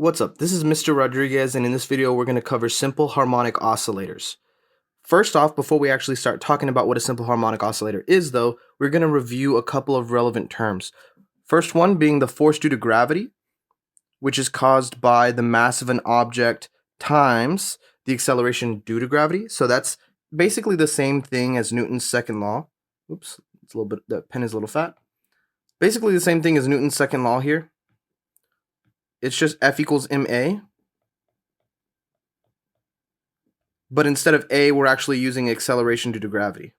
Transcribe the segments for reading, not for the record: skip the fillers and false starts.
What's up? This is Mr. Rodriguez, and in this video we're going to cover simple harmonic oscillators. First off, before we actually start talking about what a simple harmonic oscillator is though, we're going to review a couple of relevant terms. First one being the force due to gravity, which is caused by the mass of an object times the acceleration due to gravity. So that's basically the same thing as Newton's second law. Oops, it's a little bit, the pen is a little fat. Basically the same thing as Newton's second law here. It's just F equals ma. But instead of a, we're actually using acceleration due to gravity.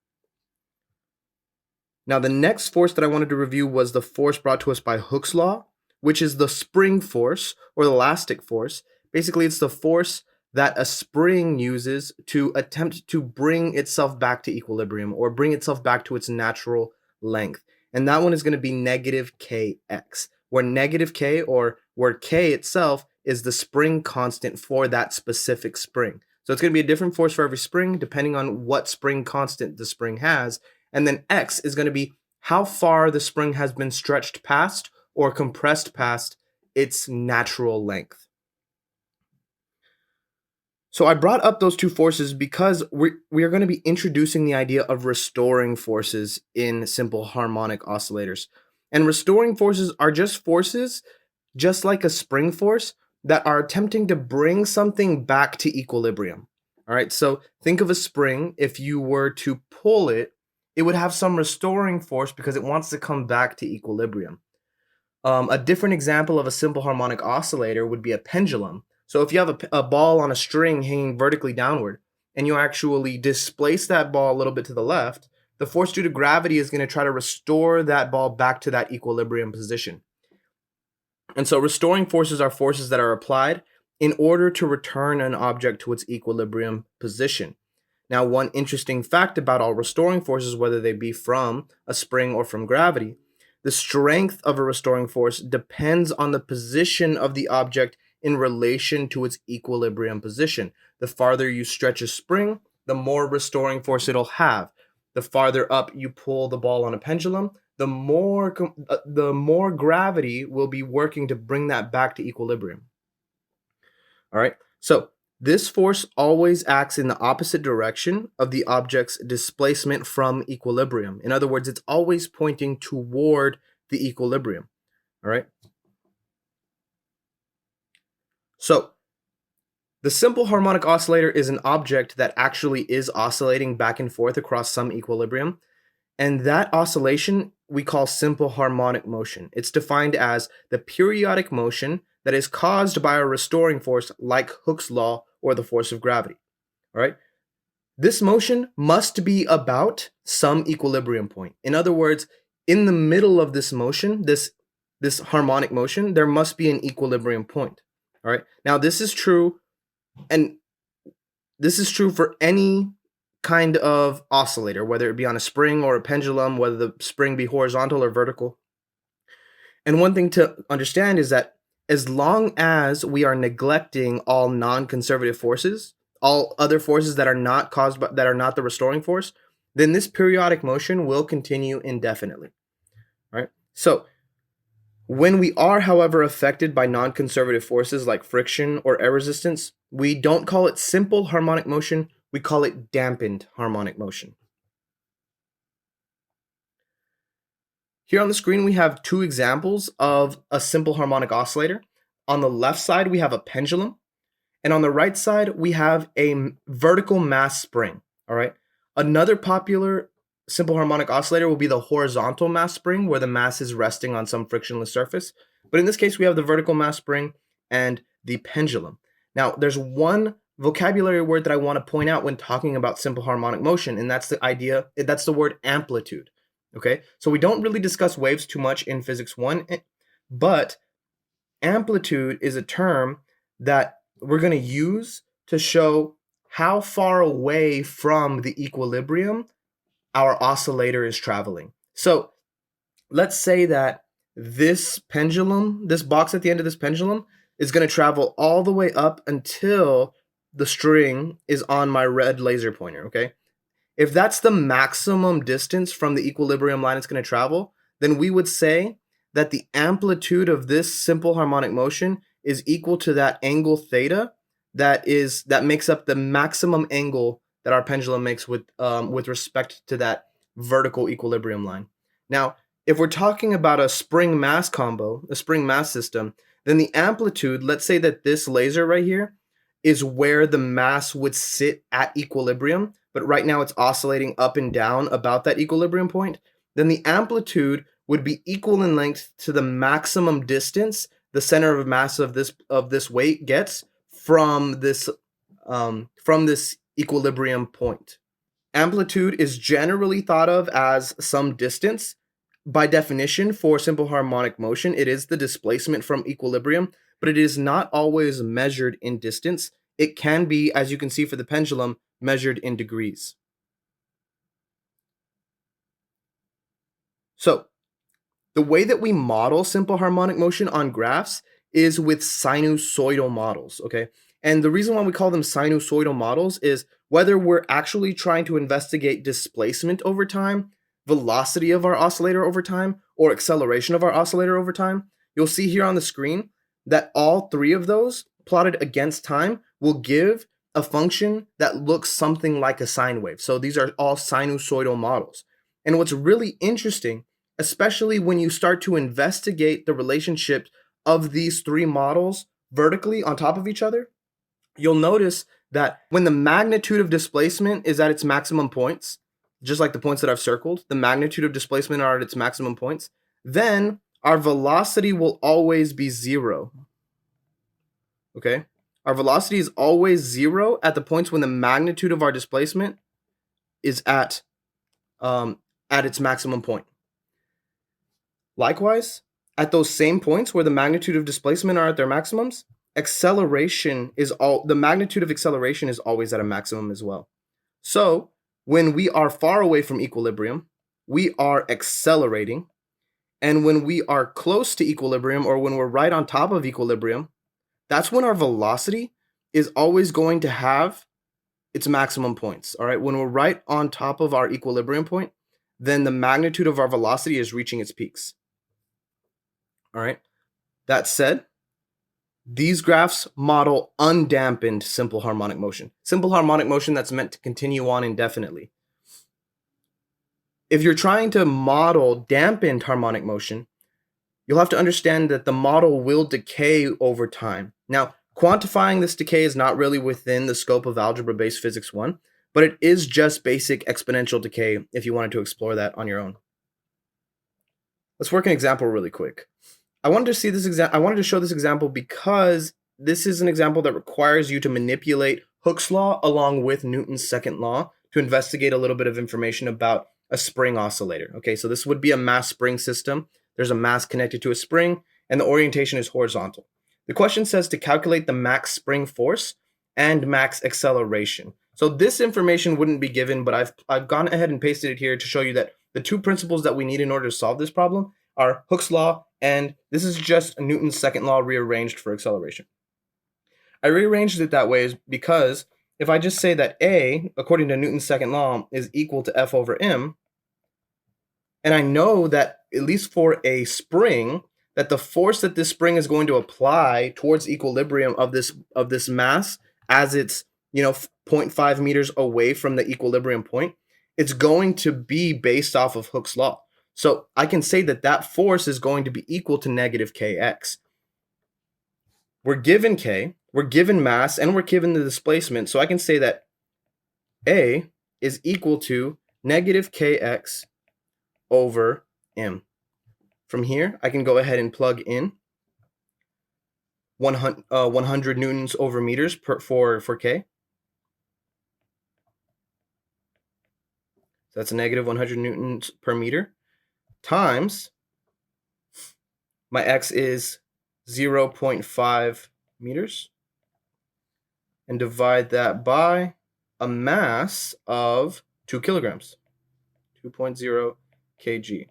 Now, the next force that I wanted to review was the force brought to us by Hooke's law, which is the spring force or the elastic force. Basically, it's the force that a spring uses to attempt to bring itself back to equilibrium or bring itself back to its natural length. And that one is going to be negative kx, where negative k, or where k itself is the spring constant for that specific spring. So it's going to be a different force for every spring depending on what spring constant the spring has. And then x is going to be how far the spring has been stretched past or compressed past its natural length. So I brought up those two forces because we are going to be introducing the idea of restoring forces in simple harmonic oscillators. And restoring forces are just forces, just like a spring force, that are attempting to bring something back to equilibrium. All right, so think of a spring. If you were to pull it, it would have some restoring force because it wants to come back to equilibrium. A different example of a simple harmonic oscillator would be a pendulum. So if you have a ball on a string hanging vertically downward, and you actually displace that ball a little bit to the left, the force due to gravity is going to try to restore that ball back to that equilibrium position. And so restoring forces are forces that are applied in order to return an object to its equilibrium position. Now, one interesting fact about all restoring forces, whether they be from a spring or from gravity, the strength of a restoring force depends on the position of the object in relation to its equilibrium position. The farther you stretch a spring, the more restoring force it'll have. The farther up you pull the ball on a pendulum, the more gravity will be working to bring that back to equilibrium. All right, so this force always acts in the opposite direction of the object's displacement from equilibrium. In other words, it's always pointing toward the equilibrium. All right. So the simple harmonic oscillator is an object that actually is oscillating back and forth across some equilibrium. And that oscillation we call simple harmonic motion. It's defined as the periodic motion that is caused by a restoring force like Hooke's law or the force of gravity. All right. This motion must be about some equilibrium point. In other words, in the middle of this motion, this harmonic motion, there must be an equilibrium point. All right. Now, this is true, and this is true for any kind of oscillator, whether it be on a spring or a pendulum, whether the spring be horizontal or vertical. And one thing to understand is that as long as we are neglecting all non-conservative forces, all other forces that are not caused by, that are not the restoring force, then this periodic motion will continue indefinitely. All right. So when we are, however, affected by non-conservative forces like friction or air resistance, we don't call it simple harmonic motion, we call it dampened harmonic motion. Here on the screen, we have two examples of a simple harmonic oscillator. On the left side, we have a pendulum, and on the right side, we have a vertical mass spring. All right. Another popular simple harmonic oscillator will be the horizontal mass spring, where the mass is resting on some frictionless surface. But in this case, we have the vertical mass spring and the pendulum. Now, there's one vocabulary word that I want to point out when talking about simple harmonic motion, and that's the word amplitude. Okay, so we don't really discuss waves too much in Physics 1, but amplitude is a term that we're going to use to show how far away from the equilibrium our oscillator is traveling. So let's say that this pendulum, this box at the end of this pendulum, is going to travel all the way up until the string is on my red laser pointer, okay? If that's the maximum distance from the equilibrium line it's going to travel, then we would say that the amplitude of this simple harmonic motion is equal to that angle theta that makes up the maximum angle that our pendulum makes with respect to that vertical equilibrium line. Now, if we're talking about a spring mass combo, a spring mass system, then the amplitude, let's say that this laser right here is where the mass would sit at equilibrium, but right now it's oscillating up and down about that equilibrium point, then the amplitude would be equal in length to the maximum distance the center of mass of this weight gets from this equilibrium point. Amplitude is generally thought of as some distance. By definition, for simple harmonic motion, it is the displacement from equilibrium, but it is not always measured in distance. It can be, as you can see for the pendulum, measured in degrees. So, the way that we model simple harmonic motion on graphs is with sinusoidal models, okay? And the reason why we call them sinusoidal models is whether we're actually trying to investigate displacement over time, velocity of our oscillator over time, or acceleration of our oscillator over time, you'll see here on the screen that all three of those plotted against time will give a function that looks something like a sine wave. So these are all sinusoidal models. And what's really interesting, especially when you start to investigate the relationship of these three models vertically on top of each other, you'll notice that when the magnitude of displacement is at its maximum points, just like the points that I've circled, the magnitude of displacement are at its maximum points, then our velocity will always be zero. Okay? Our velocity is always zero at the points when the magnitude of our displacement is at its maximum point. Likewise, at those same points where the magnitude of displacement are at their maximums, the magnitude of acceleration is always at a maximum as well. So when we are far away from equilibrium, we are accelerating. And when we are close to equilibrium, or when we're right on top of equilibrium, that's when our velocity is always going to have its maximum points. All right. When we're right on top of our equilibrium point, then the magnitude of our velocity is reaching its peaks. All right. That said, these graphs model undampened simple harmonic motion. Simple harmonic motion that's meant to continue on indefinitely. If you're trying to model dampened harmonic motion, you'll have to understand that the model will decay over time. Now, quantifying this decay is not really within the scope of algebra-based physics 1, but it is just basic exponential decay if you wanted to explore that on your own. Let's work an example really quick. I wanted to show this example because this is an example that requires you to manipulate Hooke's law along with Newton's second law to investigate a little bit of information about a spring oscillator. Okay, so this would be a mass spring system. There's a mass connected to a spring, and the orientation is horizontal. The question says to calculate the max spring force and max acceleration. So this information wouldn't be given, but I've gone ahead and pasted it here to show you that the two principles that we need in order to solve this problem are Hooke's law, and this is just Newton's second law rearranged for acceleration. I rearranged it that way because if I just say that A, according to Newton's second law, is equal to F over m, and I know that, at least for a spring, that the force that this spring is going to apply towards equilibrium of this mass as it's 0.5 meters away from the equilibrium point, it's going to be based off of Hooke's law. So I can say that that force is going to be equal to negative kx. We're given k, we're given mass, and we're given the displacement. So I can say that A is equal to negative kx over m. From here, I can go ahead and plug in 100 newtons over meters for k. So that's a negative 100 newtons per meter times my x is 0.5 meters, and divide that by a mass of 2 kilograms, 2.0 kg.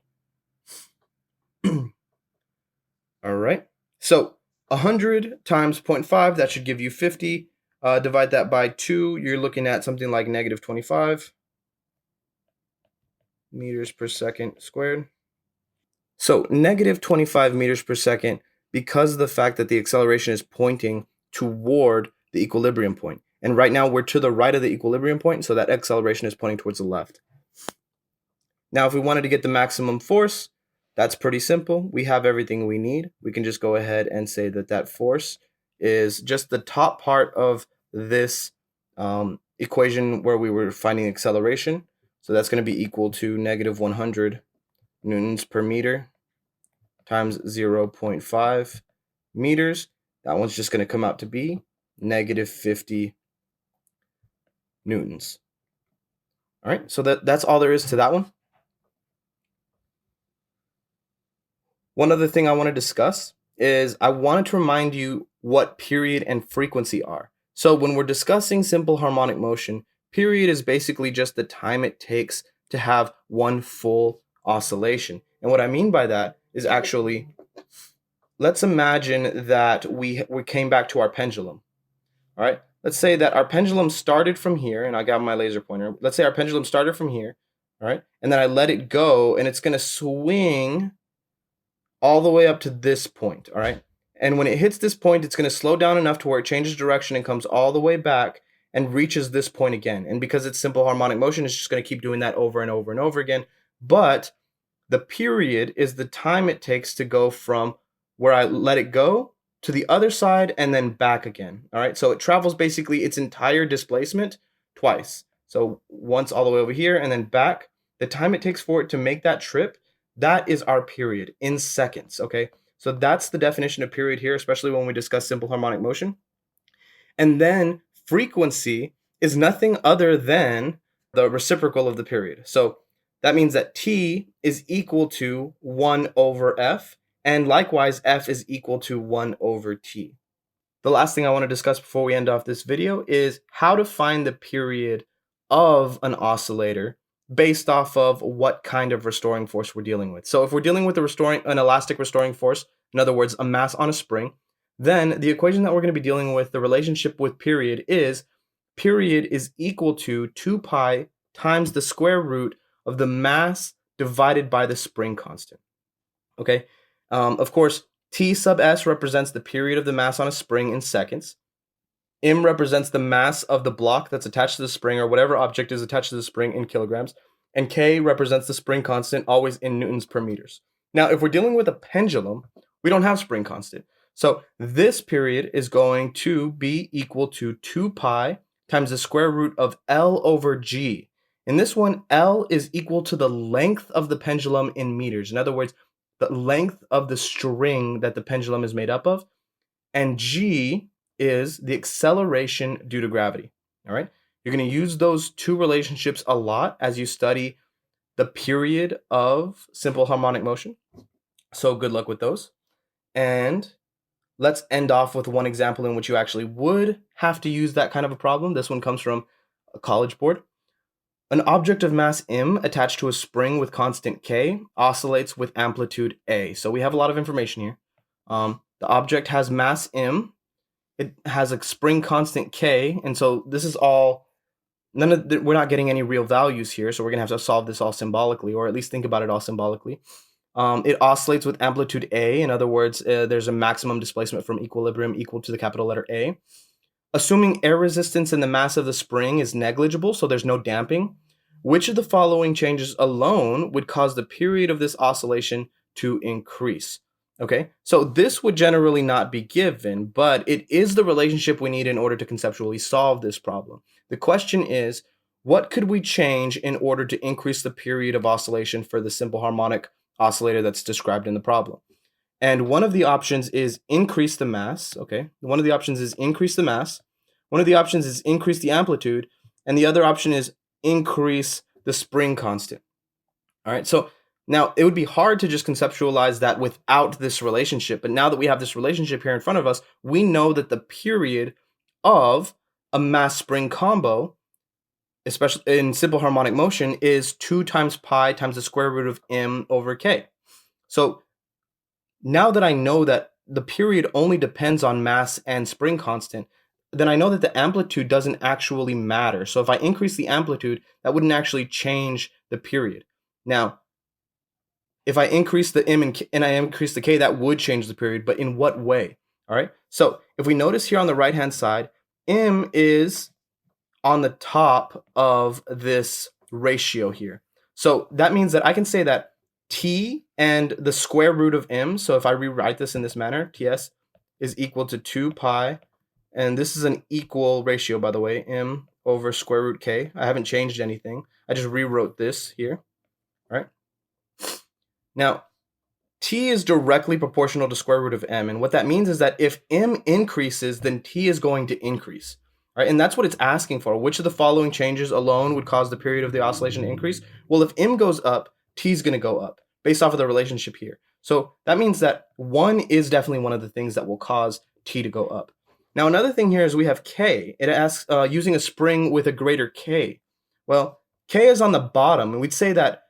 All right, so 100 times 0.5, that should give you 50. Divide that by 2, you're looking at something like negative 25 meters per second squared. So negative 25 meters per second because of the fact that the acceleration is pointing toward the equilibrium point. And right now we're to the right of the equilibrium point, so that acceleration is pointing towards the left. Now, if we wanted to get the maximum force, that's pretty simple. We have everything we need. We can just go ahead and say that that force is just the top part of this equation where we were finding acceleration. So that's going to be equal to negative 100 newtons per meter times 0.5 meters. That one's just going to come out to be negative 50 newtons. All right, so that's all there is to that one. One other thing I want to discuss is I wanted to remind you what period and frequency are. So when we're discussing simple harmonic motion, period is basically just the time it takes to have one full oscillation. And what I mean by that is actually, let's imagine that we came back to our pendulum. All right, let's say that our pendulum started from here, and I got my laser pointer. Let's say our pendulum started from here, all right, and then I let it go, and it's going to swing all the way up to this point, all right? And when it hits this point, it's going to slow down enough to where it changes direction and comes all the way back and reaches this point again. And because it's simple harmonic motion, it's just going to keep doing that over and over and over again. But the period is the time it takes to go from where I let it go to the other side and then back again, all right? So it travels basically its entire displacement twice. So once all the way over here and then back. The time it takes for it to make that trip, that is our period in seconds, okay? So that's the definition of period here, especially when we discuss simple harmonic motion. And then frequency is nothing other than the reciprocal of the period. So that means that T is equal to 1 over F, and likewise F is equal to 1 over T. The last thing I want to discuss before we end off this video is how to find the period of an oscillator based off of what kind of restoring force we're dealing with. So if we're dealing with an elastic restoring force, in other words, a mass on a spring, then the equation that we're going to be dealing with, the relationship with period is equal to 2 pi times the square root of the mass divided by the spring constant. Okay, of course, T sub S represents the period of the mass on a spring in seconds. M represents the mass of the block that's attached to the spring or whatever object is attached to the spring in kilograms. And K represents the spring constant, always in newtons per meters. Now, if we're dealing with a pendulum, we don't have spring constant. So this period is going to be equal to 2 pi times the square root of L over G. In this one, L is equal to the length of the pendulum in meters. In other words, the length of the string that the pendulum is made up of. And G is the acceleration due to gravity, all right? You're going to use those two relationships a lot as you study the period of simple harmonic motion. So good luck with those. And let's end off with one example in which you actually would have to use that kind of a problem. This one comes from a college board. An object of mass m attached to a spring with constant k oscillates with amplitude a. So we have a lot of information here. The object has mass m. It has a spring constant k, and so this is all, we're not getting any real values here, so we're going to have to solve this all symbolically, or at least think about it all symbolically. It oscillates with amplitude a. In other words, there's a maximum displacement from equilibrium equal to the capital letter A. Assuming air resistance in the mass of the spring is negligible, so there's no damping, which of the following changes alone would cause the period of this oscillation to increase? Okay, so this would generally not be given, but it is the relationship we need in order to conceptually solve this problem. The question is, what could we change in order to increase the period of oscillation for the simple harmonic oscillator that's described in the problem? And one of the options is increase the mass, okay? One of the options is increase the mass. One of the options is increase the amplitude. And the other option is increase the spring constant. All right, so now it would be hard to just conceptualize that without this relationship. But now that we have this relationship here in front of us, we know that the period of a mass spring combo, especially in simple harmonic motion, is 2 times pi times the square root of m over k. So now that I know that the period only depends on mass and spring constant, then I know that the amplitude doesn't actually matter. So if I increase the amplitude, that wouldn't actually change the period. Now, if I increase the m and I increase the k, that would change the period, but in what way? All right, so if we notice here on the right hand side, m is on the top of this ratio here. So that means that I can say that t and the square root of m, so if I rewrite this in this manner, ts is equal to 2 pi, and this is an equal ratio, by the way, m over square root k. I haven't changed anything. I just rewrote this here, right? Now, t is directly proportional to square root of m, and what that means is that if m increases, then t is going to increase, right? And that's what it's asking for. Which of the following changes alone would cause the period of the oscillation to increase? Well, if m goes up, t is going to go up based off of the relationship here. So that means that 1 is definitely one of the things that will cause t to go up. Now, another thing here is we have k. It asks using a spring with a greater k. Well, k is on the bottom, and we'd say that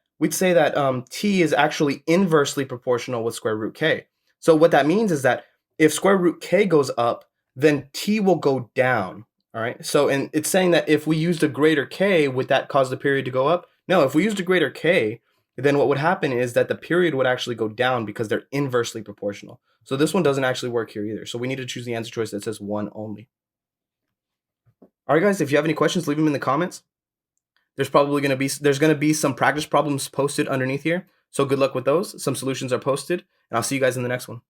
t is actually inversely proportional with square root k. So what that means is that if square root k goes up, then t will go down. All right. So, and it's saying that if we used a greater k, would that cause the period to go up? No, if we used a greater k, then what would happen is that the period would actually go down because they're inversely proportional. So this one doesn't actually work here either. So we need to choose the answer choice that says 1 only. All right, guys, if you have any questions, leave them in the comments. There's going to be some practice problems posted underneath here. So good luck with those. Some solutions are posted, and I'll see you guys in the next one.